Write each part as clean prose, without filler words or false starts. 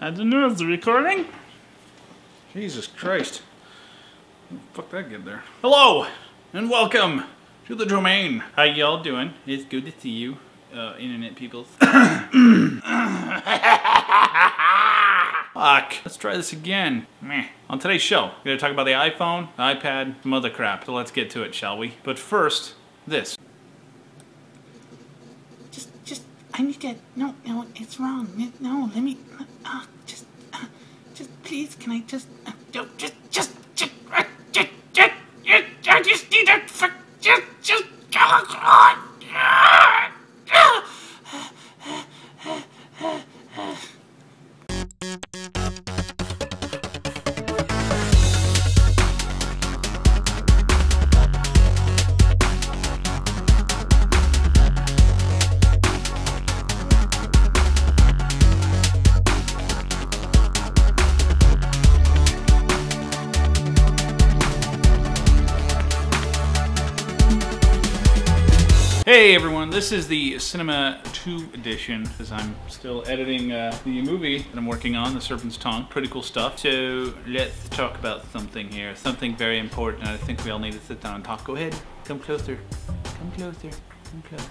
I don't know, is the recording? Jesus Christ. Fuck that get there. Hello, and welcome to the Joemain. How y'all doing? It's good to see you, internet peoples. Fuck. Let's try this again. Meh. On today's show, we're gonna talk about the iPhone, the iPad, some other crap. So let's get to it, shall we? But first, this. I need to, no, it's wrong. No, let me, please, can I just I just need to, Hey everyone, this is the Cinema 2 edition, as I'm still editing the movie that I'm working on, The Serpent's Tongue. Pretty cool stuff. So let's talk about something here, something very important. I think we all need to sit down and talk. Go ahead, come closer, come closer, come closer.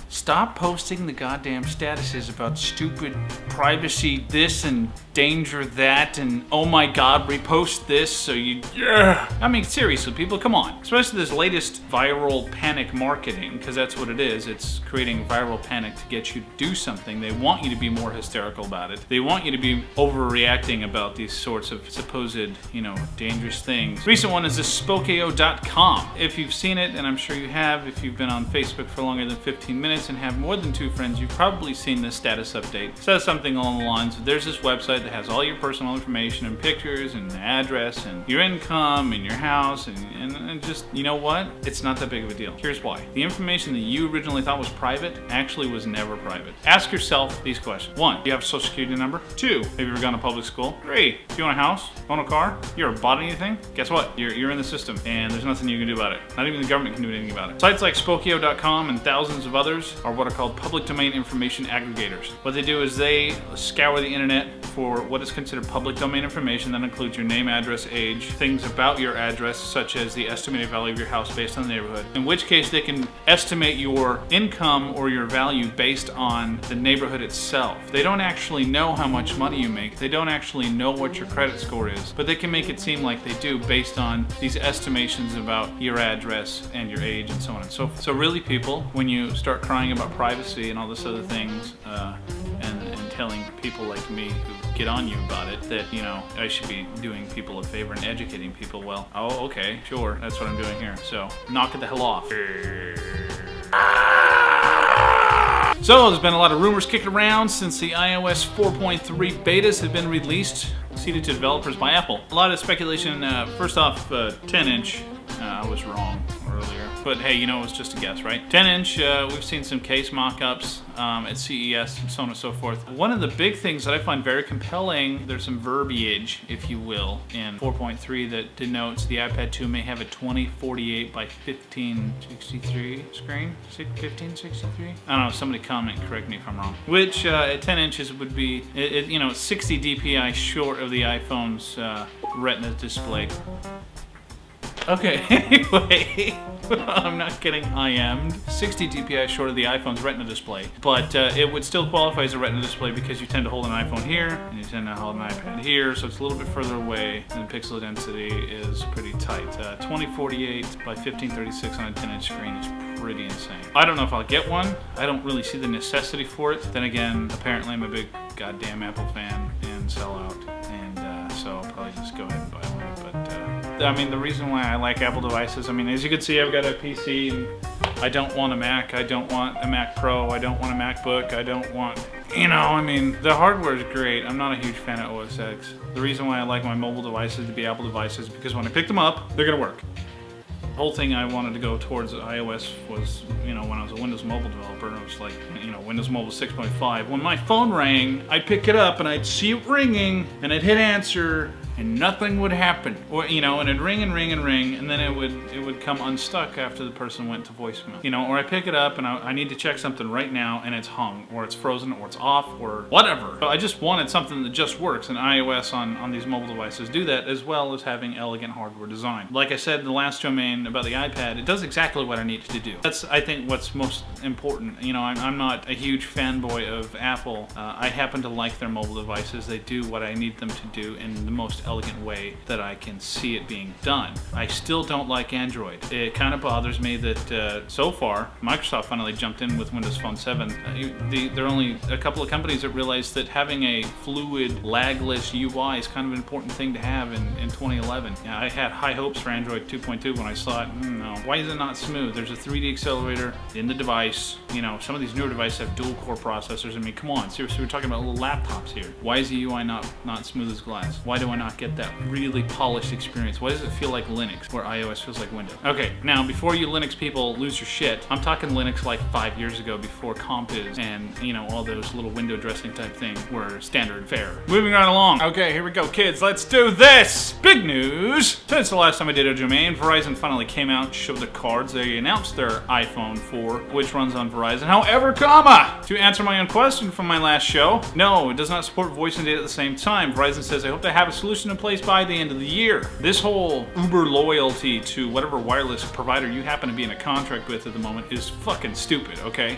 Stop posting the goddamn statuses about stupid privacy this and danger that and oh my god, repost this so you... I mean, seriously, people, come on. Especially this latest viral panic marketing, because that's what it is. It's creating viral panic to get you to do something. They want you to be more hysterical about it. They want you to be overreacting about these sorts of supposed, you know, dangerous things. Recent one is this Spokeo.com. If you've seen it, and I'm sure you have, if you've been on Facebook for longer than 15 minutes and have more than 2 friends, you've probably seen this status update. It says something along the lines of there's this website that has all your personal information and pictures and address and your income and your house and just, you know what? It's not that big of a deal. Here's why. The information that you originally thought was private actually was never private. Ask yourself these questions. 1, do you have a social security number? 2, have you ever gone to public school? 3, do you own a house? Own a car? You ever bought anything? Guess what? You're in the system and there's nothing you can do about it. Not even the government can do anything about it. Sites like Spokeo.com and thousands of others are what are called public domain information aggregators. What they do is they scour the internet for what is considered public domain information that includes your name, address, age, things about your address such as the estimated value of your house based on the neighborhood, in which case they can estimate your income or your value based on the neighborhood itself. They don't actually know how much money you make, they don't actually know what your credit score is, but they can make it seem like they do based on these estimations about your address and your age and so on and so forth. So really, people, when you start crying about privacy and all this other things and telling people like me who get on you about it that, you know, I should be doing people a favor and educating people, well, oh, okay, sure, that's what I'm doing here. So knock it the hell off. So there's been a lot of rumors kicking around since the iOS 4.3 betas have been released, ceded to developers by Apple. A lot of speculation. First off, 10-inch. I was wrong earlier, but hey, you know, it was just a guess, right? 10-inch, we've seen some case mock-ups at CES and so on and so forth. One of the big things that I find very compelling, there's some verbiage, if you will, in 4.3 that denotes the iPad 2 may have a 2048 by 1563 screen. 1563? I don't know, somebody comment, correct me if I'm wrong. Which at 10 inches would be, you know, 60 dpi short of the iPhone's Retina display. Okay, anyway, I'm not kidding, I am. 60 dpi short of the iPhone's Retina display, but it would still qualify as a Retina display because you tend to hold an iPhone here, and you tend to hold an iPad here, so it's a little bit further away, and the pixel density is pretty tight. 2048 by 1536 on a 10-inch screen is pretty insane. I don't know if I'll get one. I don't really see the necessity for it. Then again, apparently I'm a big goddamn Apple fan and sellout, and so I'll probably just go ahead and buy one, but I mean, the reason why I like Apple devices, I mean, as you can see, I've got a PC, and I don't want a Mac, I don't want a Mac Pro, I don't want a MacBook, I don't want, you know, I mean, the hardware is great. I'm not a huge fan of OS X. The reason why I like my mobile devices to be Apple devices is because when I pick them up, they're gonna work. The whole thing I wanted to go towards iOS was, you know, when I was a Windows Mobile developer, it was like, you know, Windows Mobile 6.5. When my phone rang, I'd pick it up and I'd see it ringing, and I'd hit answer, and nothing would happen. Or, you know, and it'd ring and ring and ring, and then it would come unstuck after the person went to voicemail. You know, or I pick it up and I need to check something right now and it's hung, or it's frozen, or it's off, or whatever. So I just wanted something that just works, and iOS on these mobile devices do that, as well as having elegant hardware design. Like I said in the last Joemain about the iPad, it does exactly what I need it to do. That's, I think, what's most important. You know, I'm not a huge fanboy of Apple. I happen to like their mobile devices. They do what I need them to do in the most elegant way that I can see it being done. I still don't like Android. It kind of bothers me that so far, Microsoft finally jumped in with Windows Phone 7. There are only a couple of companies that realize that having a fluid, lagless UI is kind of an important thing to have in 2011. Yeah, I had high hopes for Android 2.2 when I saw it. No. Why is it not smooth? There's a 3D accelerator in the device. You know, some of these newer devices have dual core processors. I mean, come on, seriously, we're talking about little laptops here. Why is the UI not smooth as glass? Why do I not get that really polished experience? Why does it feel like Linux, where iOS feels like Windows? Okay, now before you Linux people lose your shit, I'm talking Linux like 5 years ago, before Compiz and, you know, all those little window dressing type things were standard fare. Moving right along. Okay, here we go, kids. Let's do this. Big news. Since the last time I did a Joemain, Verizon finally came out and showed the cards. They announced their iPhone 4, which runs on Verizon. However, to answer my own question from my last show, no, it does not support voice and data at the same time. Verizon says they hope to have a solution in place by the end of the year. This whole uber loyalty to whatever wireless provider you happen to be in a contract with at the moment is fucking stupid, okay?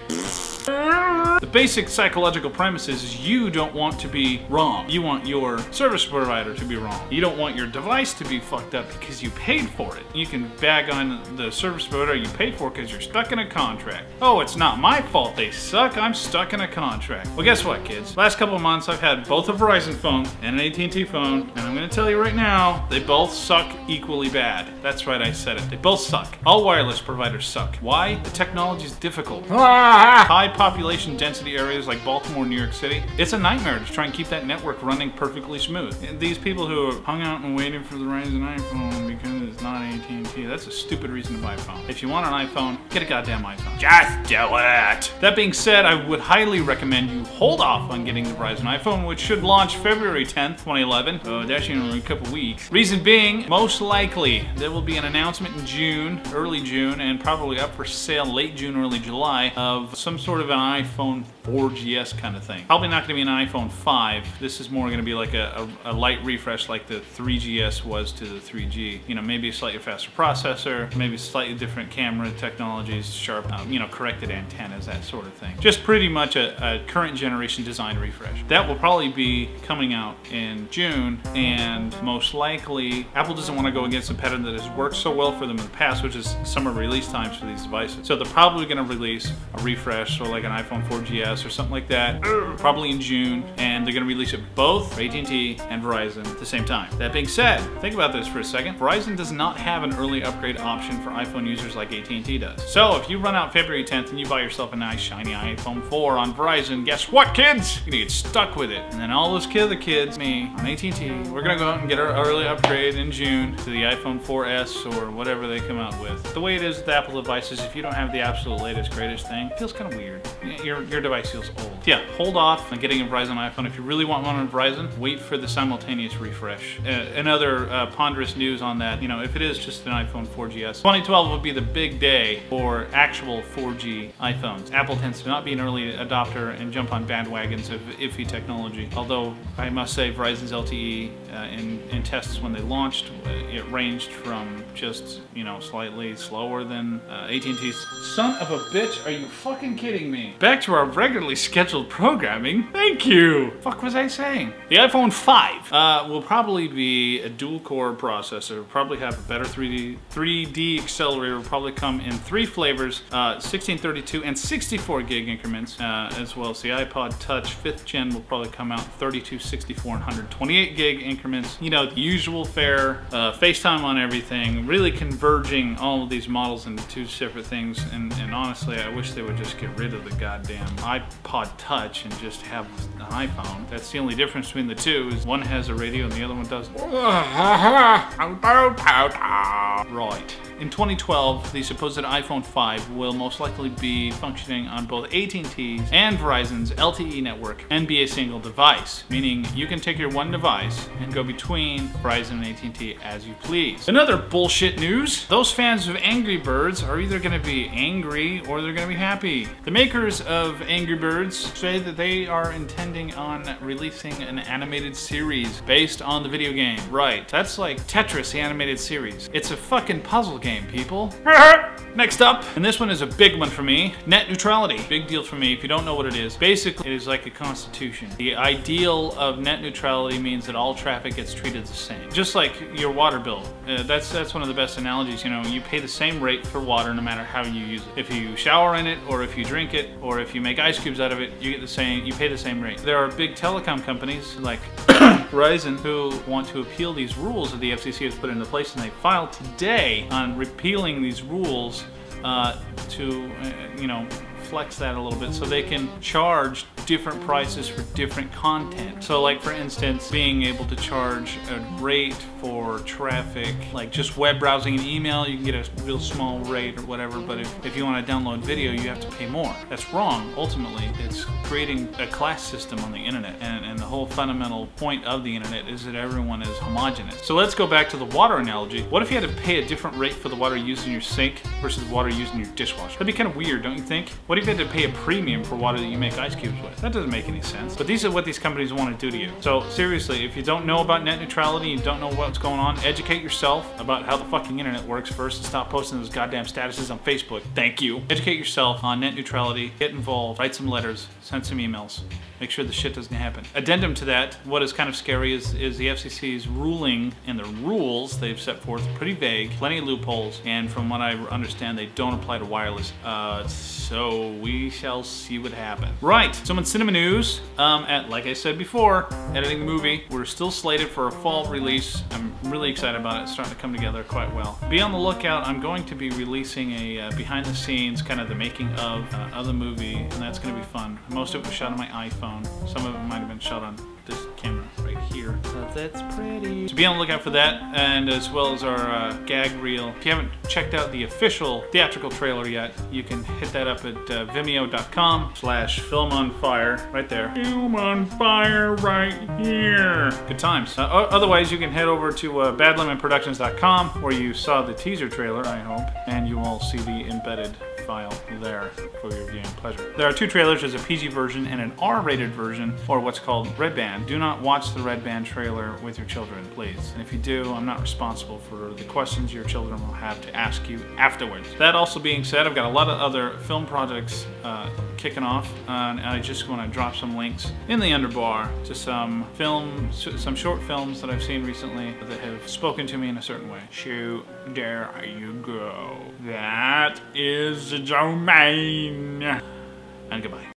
The basic psychological premise is you don't want to be wrong. You want your service provider to be wrong. You don't want your device to be fucked up because you paid for it. You can bag on the service provider you paid for because you're stuck in a contract. Oh, it's not my fault they suck. I'm stuck in a contract. Well, guess what, kids? Last couple of months, I've had both a Verizon phone and an at&t phone, and I'm gonna tell you right now, they both suck equally bad. That's right, I said it. They both suck. All wireless providers suck. Why? The technology is difficult. High population density areas like Baltimore, New York City, it's a nightmare to try and keep that network running perfectly smooth. And these people who are hung out and waiting for the Verizon iPhone because it's not at&t, that's a stupid reason to buy a phone. If you want an iPhone, get a goddamn iPhone. Just do it! That being said, I would highly recommend you hold off on getting the Verizon iPhone, which should launch February 10th, 2011. Oh, that's in a couple weeks. Reason being, most likely, there will be an announcement in June, early June, and probably up for sale late June, early July, of some sort of an iPhone 4GS kind of thing. Probably not going to be an iPhone 5. This is more going to be like a light refresh like the 3GS was to the 3G. You know, maybe a slightly faster processor, maybe slightly different camera technologies, sharp, you know, corrected antennas, that sort of thing. Just pretty much a current generation design refresh. That will probably be coming out in June, and most likely Apple doesn't want to go against a pattern that has worked so well for them in the past, which is summer release times for these devices. So they're probably going to release a refresh, so like an iPhone 4GS or something like that, probably in June, and they're going to release it both for at&t and Verizon at the same time. That being said, think about this for a second. Verizon does not have an early upgrade option for iPhone users like at&t does. So if you run out February 10th and you buy yourself a nice shiny iPhone 4 on Verizon, guess what, kids? You're gonna get stuck with it. And then all those other kids, me, on at&t, we're gonna go out and get our early upgrade in June to the iPhone 4S or whatever they come out with. The way it is with Apple devices, if you don't have the absolute latest, greatest thing, it feels kind of weird. Your device feels old. Yeah, hold off on getting a Verizon iPhone. If you really want one on Verizon, wait for the simultaneous refresh. Another ponderous news on that, you know, if it is just an iPhone 4GS, 2012 would be the big day for actual 4G iPhones. Apple tends to not be an early adopter and jump on bandwagons of iffy technology. Although I must say Verizon's LTE in tests when they launched, it ranged from just, you know, slightly slower than at&t's. Son of a bitch, are you fucking kidding me? Back to our regularly scheduled programming. Thank you. Fuck was I saying? The iPhone 5 will probably be a dual-core processor. Probably have a better 3D accelerator. Will probably come in 3 flavors: 16, 32, and 64 gig increments, as well as the iPod Touch 5th gen will probably come out 32, 64, and 128 gig increments. You know, the usual fare. FaceTime on everything. Really converging all of these models into 2 separate things. And honestly, I wish they would just get rid of the goddamn iPod Touch and just have an iPhone. That's the only difference between the two, is one has a radio and the other one doesn't. Right. In 2012, the supposed iPhone 5 will most likely be functioning on both at&t's and Verizon's LTE network and be a single device, meaning you can take your one device and can go between Verizon and AT&T as you please. Another bullshit news, those fans of Angry Birds are either going to be angry or they're going to be happy. The makers of Angry Birds say that they are intending on releasing an animated series based on the video game. Right, that's like Tetris, the animated series. It's a fucking puzzle game, people. Next up, and this one is a big one for me, net neutrality. Big deal for me. If you don't know what it is, basically it is like a constitution. The ideal of net neutrality means that all traffic gets treated the same. Just like your water bill. That's one of the best analogies. You know, you pay the same rate for water no matter how you use it. If you shower in it, or if you drink it, or if you make ice cubes out of it, you pay the same rate. There are big telecom companies like Verizon who want to appeal these rules that the FCC has put into place, and they filed today on repealing these rules to you know, flex that a little bit so they can charge different prices for different content. So like for instance, being able to charge a rate for traffic, like just web browsing and email, you can get a real small rate or whatever, but if you want to download video, you have to pay more. That's wrong. Ultimately, it's creating a class system on the internet, and the whole fundamental point of the internet is that everyone is homogenous. So let's go back to the water analogy. What if you had to pay a different rate for the water used in your sink versus water used in your dishwasher? That'd be kind of weird, don't you think? What if you had to pay a premium for water that you make ice cubes with? That doesn't make any sense. But these are what these companies want to do to you. So seriously, if you don't know about net neutrality, you don't know what's going on, educate yourself about how the fucking internet works first, and stop posting those goddamn statuses on Facebook. Thank you. Educate yourself on net neutrality, get involved, write some letters, send some emails. Make sure the shit doesn't happen. Addendum to that, what is kind of scary is the FCC's ruling, and the rules they've set forth pretty vague, plenty of loopholes, and from what I understand, they don't apply to wireless. So we shall see what happens. Right, so in cinema news, like I said before, editing the movie, we're still slated for a fall release. I'm really excited about it. It's starting to come together quite well. Be on the lookout. I'm going to be releasing a behind the scenes, kind of the making of the movie, and that's going to be fun. Most of it was shot on my iPhone. Some of it might have been shot on this camera right here. But that's pretty. So be on the lookout for that, and as well as our gag reel. If you haven't checked out the official theatrical trailer yet, you can hit that up at vimeo.com/filmonfire right there. Film on fire right here. Good times. Otherwise, you can head over to badlemonproductions.com, where you saw the teaser trailer, I hope, and you will see the embedded file there for your viewing pleasure. There are two trailers. There's a PG version and an R-rated version, or what's called Red Band. Do not watch the Red Band trailer with your children, please. And if you do, I'm not responsible for the questions your children will have to ask you afterwards. That also being said, I've got a lot of other film projects kicking off, and I just want to drop some links in the underbar to some short films that I've seen recently that have spoken to me in a certain way. So there you go. That is Joemain. And goodbye.